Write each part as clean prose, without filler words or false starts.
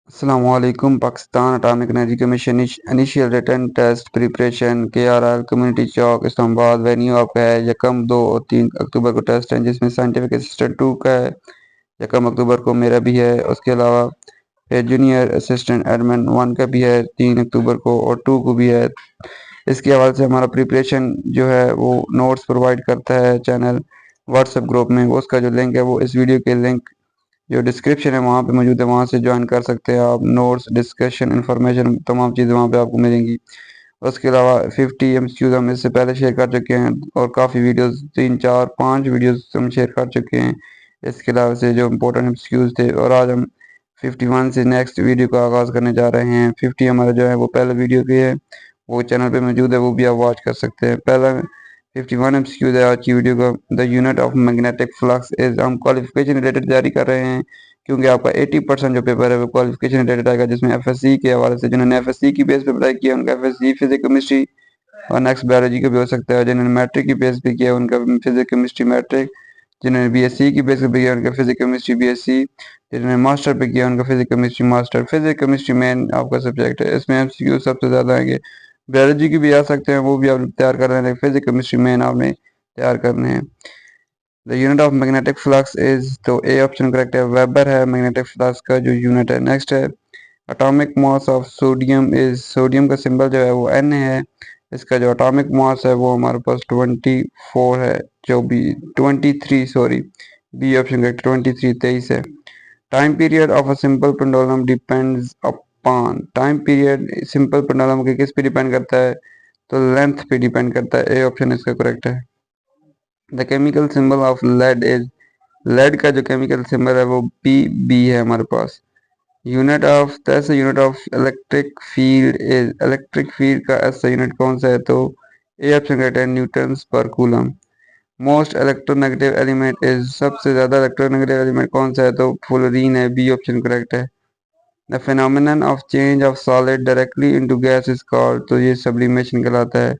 अस्सलामुअलैकुम Pakistan atomic energy commission initial return test preparation KRL community Chowk Islamabad venue आपका है यकम 2 और 3 अक्टूबर को टेस्ट है जिसमें साइंटिफिक असिस्टेंट 2 का है। यकम अक्टूबर को मेरा भी है। उसके अलावा फिर जूनियर असिस्टेंट एडमिन 1 का भी है 3 अक्टूबर को और 2 को भी है। इसके हवाले से हमारा प्रिपरेशन जो है वो नोट्स प्रोवाइड करता है चैनल व्हाट्सएप ग्रुप में। वो उसका जो लिंक है वो इस वीडियो के लिंक जो डिस्क्रिप्शन है वहाँ पे मौजूद है, वहाँ से ज्वाइन कर सकते हैं आप। नोट्स डिस्कशन इन्फॉर्मेशन तमाम चीज़ें वहाँ पे आपको मिलेंगी। उसके अलावा 50 MCQs हम इससे पहले शेयर कर चुके हैं और काफ़ी वीडियोस 3 4 5 वीडियोस हम शेयर कर चुके हैं। इसके अलावा से जो इम्पोर्टेंट MCQs थे और आज हम 51 से नेक्स्ट वीडियो का आगाज़ करने जा रहे हैं। 50 हमारा जो है वो पहला वीडियो की है, वो चैनल पे मौजूद है, वो भी आप वॉच कर सकते हैं। पहला 51 MCQ है आज की वीडियो का। The unit of magnetic flux is, हम क्वालिफिकेशन रिलेटेड तैयारी कर रहे हैं क्योंकि आपका 80% जो पेपर है वो क्वालिफिकेशन रिलेटेड आएगा, जिसमें FSC के हवाले से जिन्होंने FSC की बेस पे पढ़ाई की है उनका FSC फिजिक्स केमिस्ट्री और नेक्स्ट बायोलॉजी का भी हो सकता है। जिन्होंने मैट्रिक की बेस पे किया है उनका फिजिक्स केमिस्ट्री मैट्रिक, जिन्होंने BSc की बेस पे किया उनका फिजिक्स केमिस्ट्री BSc, जिन्होंने मास्टर पे किया उनका physics chemistry master. Physics chemistry main आपका सब्जेक्ट है, इसमें MCQ सबसे ज़्यादा आएंगे। बायोलॉजी की भी आ सकते हैं, वो भी आप तैयार कर रहे हैं, लेकिन फिजिक्स केमिस्ट्री मेन आपने तैयार करने हैं। The unit of magnetic flux is, तो ए ऑप्शन करेक्ट है, वेबर है मैग्नेटिक फ्लक्स का जो यूनिट है। नेक्स्ट है atomic mass of sodium is, sodium का सिंबल जो है वो N है। इसका जो एटॉमिक मास है वो हमारे पास 24 है, जो भी 23 सॉरी, बी ऑप्शन करेक्ट 23 है। Time period of a simple pendulum depends upon, time period simple pendulum के किस पे डिपेंड करता है, तो लेंथ पे डिपेंड करता है। ए ऑप्शन इसका करेक्ट है। The chemical symbol of lead is, lead का जो केमिकल सिंबल है वो Pb है हमारे पास। यूनिट ऑफ, ऐसा unit of electric field is, electric field का ऐसा यूनिट कौन सा है, तो ए ऑप्शन करेक्ट है, न्यूटन्स पर coulomb. Most electronegative element is, सबसे ज्यादा इलेक्ट्रोनेगेटिव एलिमेंट कौन सा है, तो फ्लोरीन है, बी ऑप्शन करेक्ट है। The phenomenon of change of solid directly into gas is called, तो ये सब्लिमेशन कहलाता है।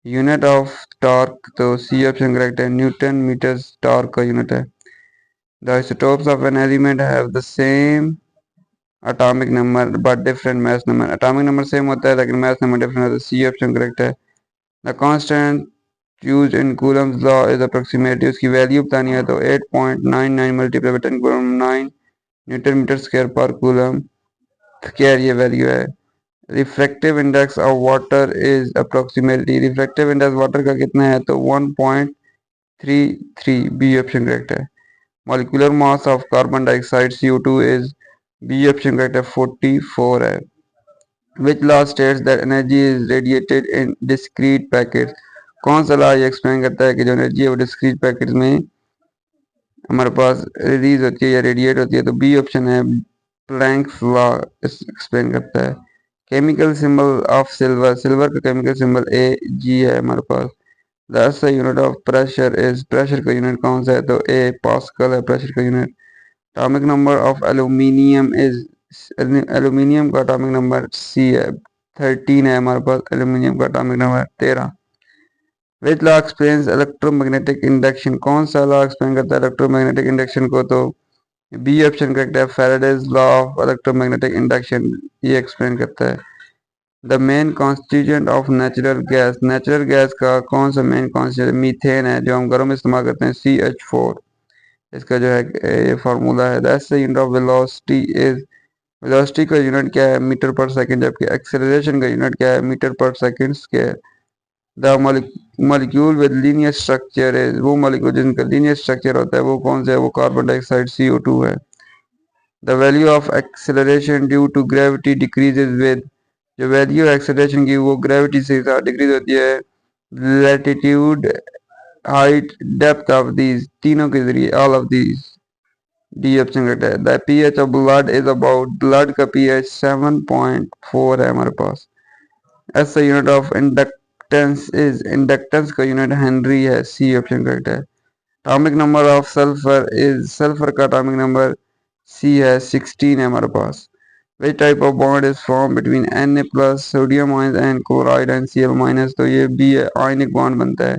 यूनिट ऑफ टॉर्क, तो सी ऑप्शन करेक्ट है, न्यूटन मीटर टॉर्क का यूनिट है। The isotopes of an element have the same atomic number but different mass number, atomic number same होता है लेकिन मास नंबर डिफरेंट होता है, सी ऑप्शन करेक्ट है। The constant used in Coulomb's law is approximately, उसकी value बतानी है तो 8.99 multiply by 10 coulomb 9 newton meter square पर कूलम स्क्वायर, ये वैल्यू है। Refractive index of water is approximately, refractive index water का कितना है, तो 1.33, बी ऑप्शन करेक्ट है। Molecular mass of carbon dioxide CO2 is, B option correct है, 44 है। Which law states that energy is radiated in discrete packet, कौन सा law ये एक्सप्लेन करता है कि जो एनर्जी है वो डिस्क्रीट पैकेट में हमारे पास रिलीज होती है या रेडिएट होती है, तो बी ऑप्शन है, प्लैंक्स लॉ एक्सप्लेन करता है। Chemical symbol of silver, silver का केमिकल सिंबल Ag है हमारे पास। The SI unit of pressure is, pressure का यूनिट कौन सा है, तो A पास्कल है प्रेशर का unit. Atomic number of aluminium is, aluminium का एटॉमिक नंबर C है, 13 है हमारे पास एल्यूमिनियम का atomic number 13। Which law explains electromagnetic induction, कौन सा लॉ एक्सप्लेन करता है इलेक्ट्रोमैग्नेटिक इंडक्शन को, तो बी ऑप्शन करेक्ट है, Faraday's law of electromagnetic induction, ये एक्सप्लेन करता है। The main constituent of natural gas, natural gas का कौन सा मेन कॉन्स्टिट्यूएंट, मीथेन है जो हम घरों में इस्तेमाल करते हैं, CH4, इसका जो है ये फार्मूला है। That's the unit of velocity is, velocity का यूनिट क्या है, मीटर पर सेकंड, जबकि एक्सेलरेशन का यूनिट क्या है, मीटर पर second square. The molecule with linear structure is, वो मॉलिक्यूल जिनका लीनियर स्ट्रक्चर होता है वो कौन सा है, वो कार्बन डाइऑक्साइड CO2 है। The value of acceleration due to gravity decreases with, जो वैल्यू एक्सेलरेशन की वो ग्रेविटी से डिक्रीज होती है latitude height depth of these, तीनों के जरिए, all of these, D option correct है। The pH of blood is about, blood का pH 7.4 है हमारे पास। S unit of inductance is, inductance का यूनिट हेनरी है, सी ऑप्शन करेक्ट है। Atomic number of sulphur is, sulphur का atomic number C है, 16 है हमारे पास। Which type of bond is form between Na plus sodium ions and chloride and Cl minus, तो ये भी है, आयनिक बॉन्ड बनता है।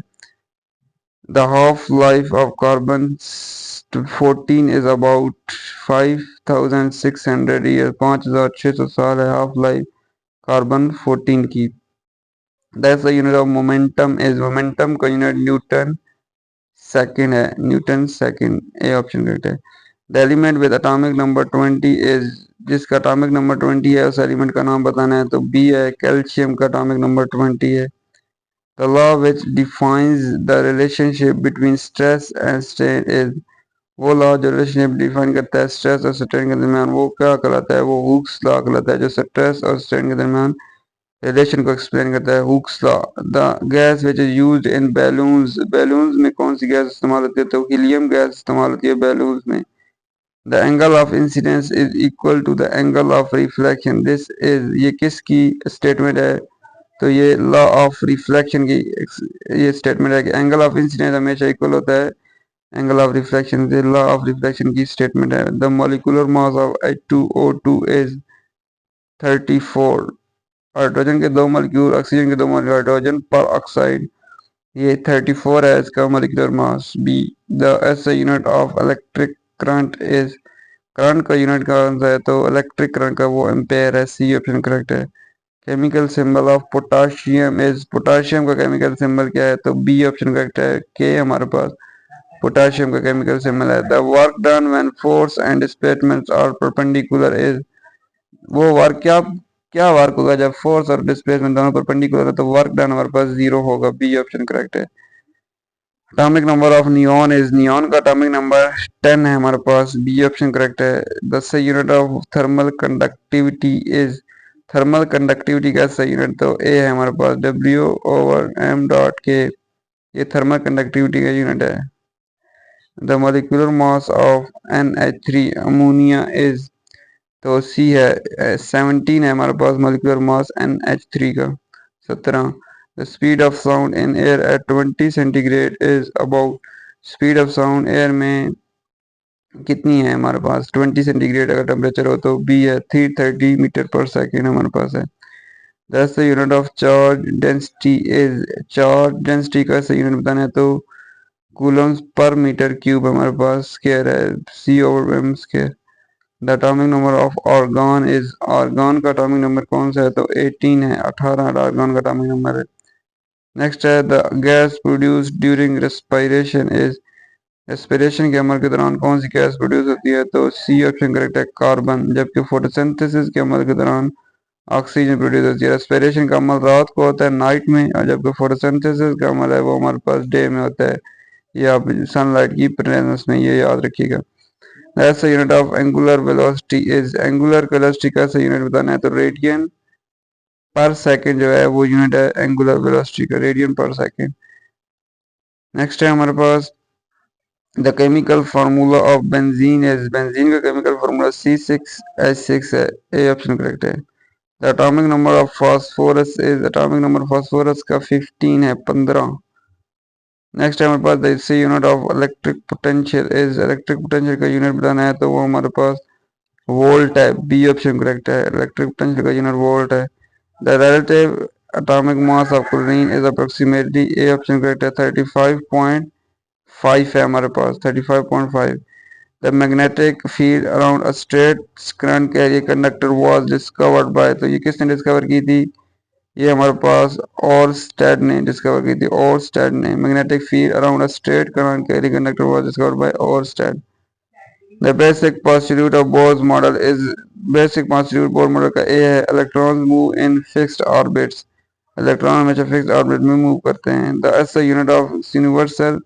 The half-life of carbon-14 is about 5,600 years. 5,600 साल है हाफ लाइफ कार्बन 14 की. That's the unit of momentum is momentum का यूनिट न्यूटन सेकंड है. न्यूटन सेकंड ए ऑप्शन करेक्ट है. The element with atomic number 20 is जिसका atomic number 20 है उस element का नाम बताना है तो बी है. कैल्शियम का atomic number 20 है. The law which defines the relationship between stress and strain is वो लॉ जो रिलेशनशिप डिफाइन करता है स्ट्रेस और स्ट्रेन के दरमियान वो क्या कहलाता है. वो हुक्स लॉ कहलाता है जो स्ट्रेस और स्ट्रेन के दरमियान रिलेशन को एक्सप्लेन करता है. Hooke's law. The gas which is used in balloons. Balloons में कौन सी गैस इस्तेमाल होती है तो हीलियम गैस इस्तेमाल होती है बैलून्स में. The angle of incidence is equal to the angle of reflection. This is ये किसकी स्टेटमेंट है तो ये लॉ ऑफ रिफ्लेक्शन की ये स्टेटमेंट है कि एंगल ऑफ इंसिडेंस हमेशा इक्वल होता है angle of reflection. Law of reflection की स्टेटमेंट है. The molecular mass of H2O2 is 34. Hydrogen के दो मॉलिक्यूल ऑक्सीजन के दो मॉलिक्यूल हाइड्रोजन पर ऑक्साइड ये 34 है इसका molecular mass. B. The SI unit of electric current is. Current का यूनिट कौन सा है तो इलेक्ट्रिक करंट का वो एम्पेयर है. सी ऑप्शन करेक्ट है. Chemical symbol of potassium is. Potassium का केमिकल सिंबल क्या है तो बी ऑप्शन करेक्ट है. के हमारे पास पोटाशियम का केमिकल सिंबल है. The work done when force and displacement are perpendicular is. वो वर्क क्या क्या वर्क होगा जब फोर्स और डिस्प्लेसमेंट दोनों परपेंडिकुलर है तो वर्क डन हमारे पास 0 होगा. बी ऑप्शन करेक्ट है. Atomic number of neon is. Neon का एटॉमिक नंबर 10 है हमारे पास. बी ऑप्शन करेक्ट है. द सही unit of thermal conductivity is. Thermal conductivity का सही यूनिट तो ए है हमारे पास. W/m.K. ये थर्मल कंडक्टिविटी का यूनिट है. The molecular mass of NH3 ammonia is तो सी है. 17 है हमारे पास मॉलिक्यूलर मास NH3 का. 17. The speed of sound in air at 20 centigrade is about. Speed of sound air में कितनी है हमारे पास 20 सेंटीग्रेड अगर टेम्परेचर हो तो बी है. 330 मीटर पर सेकेंड हमारे पास है. That's the unit of charge density is. Charge density का सही यूनिट बताना है तो कूलम्स पर मीटर क्यूब हमारे पास स्क्वायर है. C/m square. The atomic number of argon is. Argon का एटॉमिक नंबर कौन सा है तो 18 है. 18 आर्गन का एटॉमिक नंबर है. नेक्स्ट है the gas produce during respiration is. Respiration के अमल के दौरान कौन सी गैस प्रोड्यूस होती है तो सी ऑप्शन करेक्ट है. कार्बन. जबकि फोटोसिंथेसिस के अमल के दौरान ऑक्सीजन प्रोड्यूस होती है. रेस्पिरेशन का अमल रात को होता है नाइट में और जबकि फोटोसिंथेसिस का अमल है वो हमारे पास डे में होता है. ये आप सनलाइट की प्रेजेंस में ये याद रखिएगा. That's the unit of angular velocity is. Angular velocity का सही यूनिट बताना है तो रेडियन पर सेकंड जो है वो यूनिट है एंगुलर वेलोसिटी का. Radian per second. नेक्स्ट है हमारे पास the chemical formula of benzene is. Benzene का केमिकल फार्मूला C6H6 है. ए ऑप्शन करेक्ट है. The atomic number of phosphorus is. Atomic number phosphorus का 15 है. 15. नेक्स्ट है हमारे पास the unit of electric potential is. Electric potential का यूनिट बताना है तो वो हमारे पास वोल्ट है. बी ऑप्शन करेक्ट है. इलेक्ट्रिक पोटेंशियल का यूनिट वोल्ट है. The relative atomic mass of chlorine is approximately. A option correct है. 35.5 है हमारे पास. 35.5. The magnetic field around a straight current carrier conductor was discovered by. तो ये किसने डिस्कवर की थी ये हमारे पास ओरस्टेड ने डिस्कवर की थी. ओरस्टेड ने. Magnetic field around a straight current carrier conductor was discovered by Oersted. The basic postulate of Bohr's model is. Basic postulate Bohr model का ए है. Electrons move in fixed orbits. Electron हमेशा fixed orbit में move करते हैं. The SI unit of universal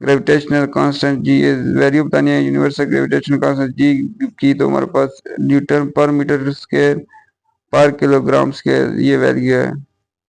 gravitational constant G is. Value बतानी है universal gravitational constant G की तो हमारे पास न्यूटन पर मीटर स्क्वायर पर किलोग्राम स्क्वायर ये वैल्यू है.